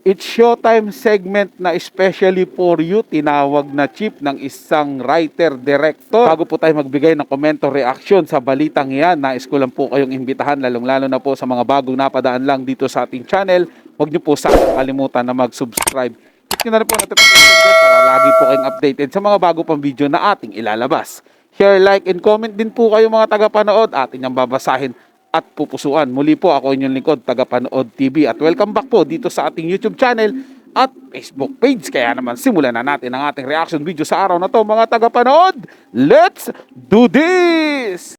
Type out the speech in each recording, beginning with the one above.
It's Showtime segment na especially for you, tinawag na chief ng isang writer-director. Bago po tayo magbigay ng komento reaction sa balitang yan, nais ko lang po kayong imbitahan, lalong-lalo na po sa mga bagong napadaan lang dito sa ating channel. Huwag niyo po sana kalimutan na mag-subscribe. Hit nyo na rin po notification bell para lagi po kayong updated sa mga bago pang video na ating ilalabas. Share, like, and comment din po kayo mga tagapanood. Atin yung babasahin at pupusuan. Muli po ako inyong lingkod, Tagapanood TV, at welcome back po dito sa ating YouTube channel at Facebook page. Kaya naman simulan na natin ang ating reaction video sa araw na to mga tagapanood. Let's do this!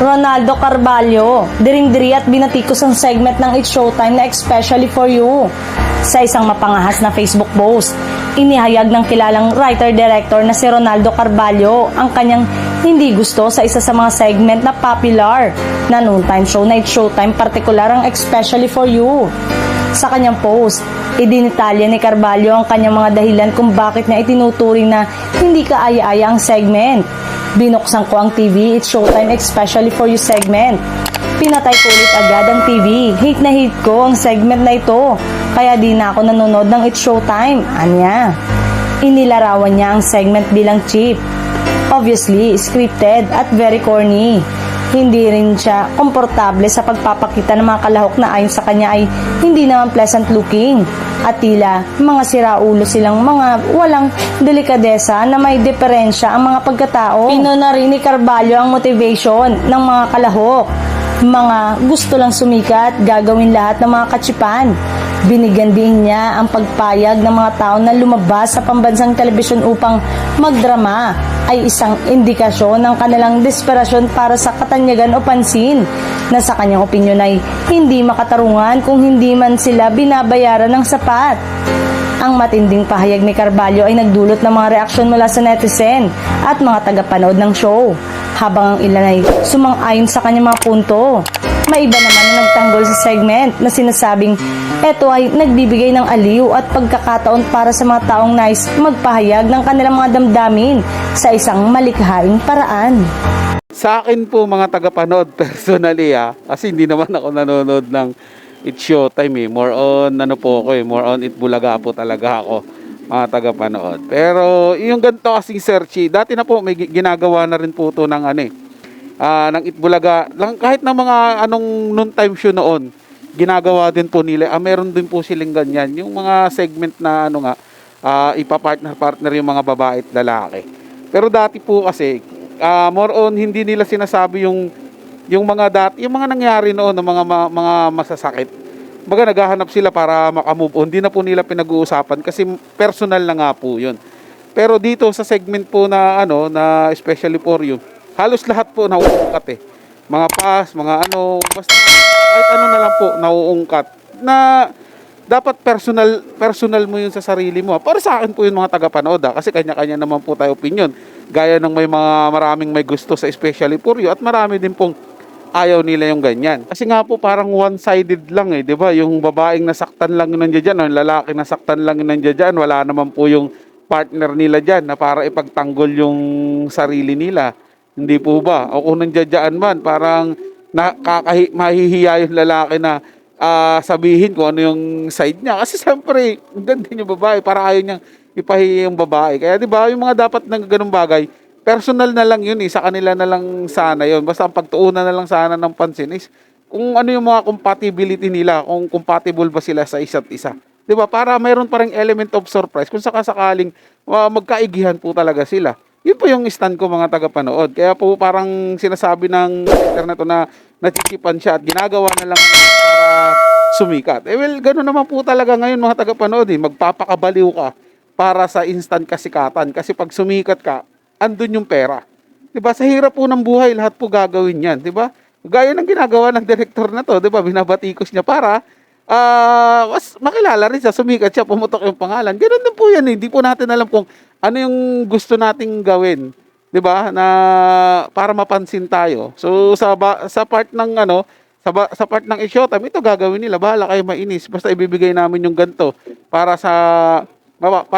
Ronaldo Carvalho, diring-diri at binatikos ang segment ng It's Showtime na especially for you. Sa isang mapangahas na Facebook post, inihayag ng kilalang writer-director na si Ronaldo Carvalho ang kanyang hindi gusto sa isa sa mga segment na popular na noontime show na It's Showtime, partikular ang especially for you. Sa kanyang post, idinitalya ni Carvalho ang kanyang mga dahilan kung bakit niya itinuturing na hindi kaaya-aya ang segment. Binuksan ko ang TV, It's Showtime especially for you segment. Pinatay ko ulit agad ang TV. Hate na hate ko ang segment na ito. Kaya di na ako nanonood ng It's Showtime. Anya. Inilarawan niya ang segment bilang cheap. Obviously, scripted at very corny. Hindi rin siya komportable sa pagpapakita ng mga kalahok na ayon sa kanya ay hindi naman pleasant looking. At tila mga siraulo silang mga walang delikadesa na may diferensya ang mga pagkatao. Pinuna rin ni Carvalho ang motivation ng mga kalahok. Mga gusto lang sumikat, gagawin lahat ng mga katsipan. Binigyan din niya ang pagpayag ng mga tao na lumabas sa pambansang telebisyon upang magdrama ay isang indikasyon ng kanilang desperasyon para sa katanyagan o pansin na sa kanyang opinyon ay hindi makatarungan kung hindi man sila binabayaran ng sapat. Ang matinding pahayag ni Carvalho ay nagdulot ng mga reaksyon mula sa netizen at mga tagapanood ng show, habang ang ilan ay sumang-ayon sa kanyang mga punto. May iba naman na nagtanggol sa segment na sinasabing eto ay nagbibigay ng aliw at pagkakataon para sa mga taong nais magpahayag ng kanilang mga damdamin sa isang malikhaing paraan. Sa akin po mga tagapanood, personally kasi hindi naman ako nanonood ng It's Showtime more on more on Itbulaga po talaga ako mga tagapanood. Pero yung ganito kasing searchy, dati na po may ginagawa na rin po to ng ng Itbulaga, lang kahit na mga noontime show noon, ginagawa din po nila. Meron din po silang ganyan, yung mga segment na ipapartner yung mga babae at lalaki. Pero dati po kasi more on hindi nila sinasabi yung mga nangyari noon ng mga masasakit. Baga naghahanap sila para makamove on. Hindi na po nila pinag-uusapan kasi personal na nga po 'yun. Pero dito sa segment po na na especially for you, halos lahat po nauungkat Mga past, mga basta kahit na lang po nauungkat na dapat personal mo 'yun sa sarili mo. Para sa akin po 'yun mga tagapanood kasi kanya-kanya naman po tayo opinion. Gaya ng maraming may gusto sa especially for you at marami din pong ayaw nila yung ganyan. Kasi nga po parang one-sided lang 'di ba? Yung babaeng nasaktan lang yun nandiyan, o yung lalaki nasaktan lang yun nandiyan, wala naman po yung partner nila diyan na para ipagtanggol yung sarili nila. Hindi po ba? O kung nandiyan man, parang mahihiya yung lalaki na sabihin kung ano yung side niya. Kasi siyempre, ganda yung babae, para ayaw niyang ipahiya yung babae. Kaya 'di ba, yung mga dapat ng ganung bagay, personal na lang yun sa kanila na lang sana yun. Basta ang pagtuunan na lang sana ng pansin is kung ano yung mga compatibility nila, kung compatible ba sila sa isa't isa. 'Di ba? Para mayroon pa ring element of surprise kung sakasakaling magkaigihan po talaga sila. Yun po yung stand ko mga tagapanood. Kaya po parang sinasabi ng internet na nachichipan siya at ginagawa na lang para sumikat. Well, gano'n naman po talaga ngayon mga tagapanood. Magpapakabaliw ka para sa instant kasikatan. Kasi pag sumikat ka, andun yung pera. 'Di ba? Sa hirap po ng buhay, lahat po gagawin 'yan, 'di ba? Gaya ng ginagawa ng direktor na 'to, 'di ba? Binabatikos niya para mas makilala rin siya, sumikat siya, pumutok yung pangalan. Ganoon din po 'yan, Hindi po natin alam kung ano yung gusto nating gawin, 'di ba? Na para mapansin tayo. So sa part ng sa part ng Showtime, ito gagawin nila. Bahala kayo mainis. Basta ibibigay namin yung ganto para sa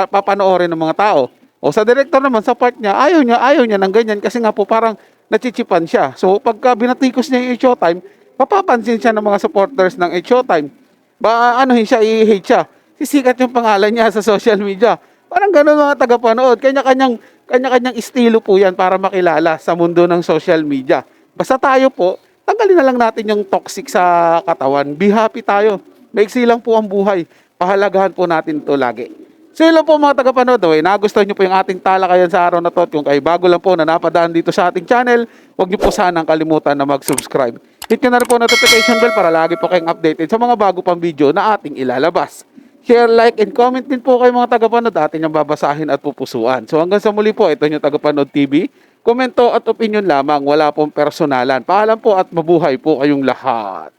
papanoorin ng mga tao. O sa director naman, sa part niya, ayaw niya ng ganyan kasi nga po parang nachichipan siya. So pagka binatikos niya yung Showtime, mapapansin siya ng mga supporters ng Showtime. Ba, i-hate siya. sisikat yung pangalan niya sa social media. Parang ganun mga tagapanood. Kanya-kanyang estilo po yan para makilala sa mundo ng social media. Basta tayo po, tanggalin na lang natin yung toxic sa katawan. Be happy tayo. Maiksi lang po ang buhay. Pahalagahan po natin to lagi. So yun lang po mga tagapanood. Nagustuhan nyo po yung ating talakayan sa araw na to. At kung kayo bago lang po na napadaan dito sa ating channel, huwag nyo po sanang kalimutan na mag-subscribe. Hit nyo na rin po notification bell para lagi po kayong updated sa mga bago pang video na ating ilalabas. Share, like, and comment din po kayo mga tagapanood. Atin yung babasahin at pupusuan. So hanggang sa muli po, ito yung Tagapanood TV. Komento at opinion lamang. Wala pong personalan. Paalam po at mabuhay po kayong lahat.